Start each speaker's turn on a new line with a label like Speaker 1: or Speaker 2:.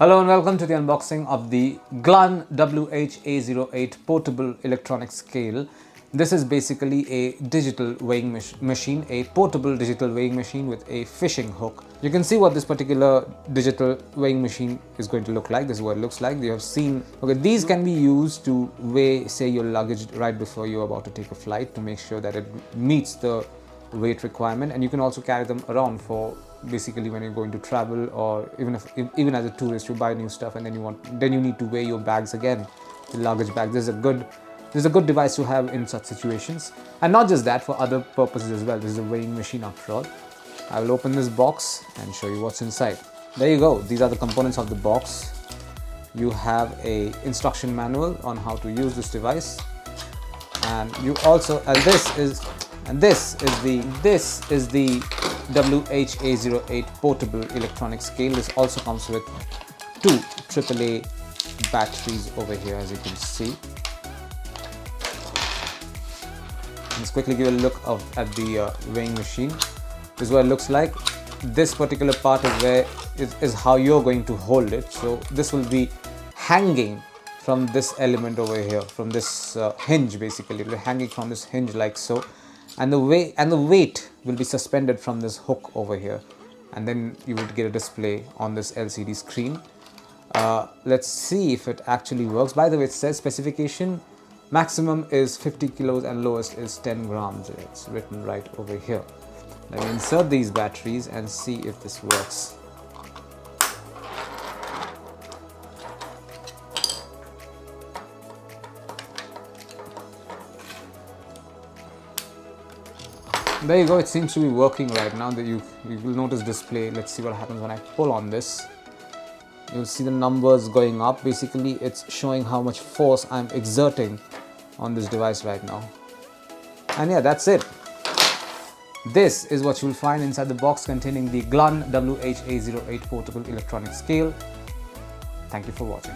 Speaker 1: Hello and welcome to the unboxing of the GLUN WHA08 portable electronic scale. This is basically a digital weighing machine, a portable digital weighing machine with a fishing hook. You can see what this particular digital weighing machine is going to look like. This is what it looks like. You have seen, these can be used to weigh, say, your luggage right before you're about to take a flight to make sure that it meets the weight requirement, and you can also carry them around for basically when you're going to travel, or even as a tourist, you buy new stuff and then you need to weigh your bags again, the luggage bag. This is a good device to have in such situations, and not just that, for other purposes as well. This is a weighing machine after all. I will open this box and show you what's inside. There you go. These are the components of the box. You have a instruction manual on how to use this device, and you also this is the WHA08 portable electronic scale. This also comes with two AAA batteries over here, as you can see. Let's quickly give a look at the weighing machine. This is what it looks like. This particular part is how you're going to hold it. So this will be hanging from this element over here, from this hinge. Basically, it will be hanging from this hinge like so. And the weight will be suspended from this hook over here, and then you will get a display on this LCD screen. Let's see if it actually works. By the way, it says specification maximum is 50 kilos and lowest is 10 grams. It's written right over here. Let me insert these batteries and see if this works. There you go. It seems to be working right now. That you will notice display. Let's see what happens when I pull on this. You'll see the numbers going up. Basically, it's showing how much force I'm exerting on this device right now. And yeah, that's it. This is what you will find inside the box containing the GLUN WHA08 portable electronic scale. Thank you for watching.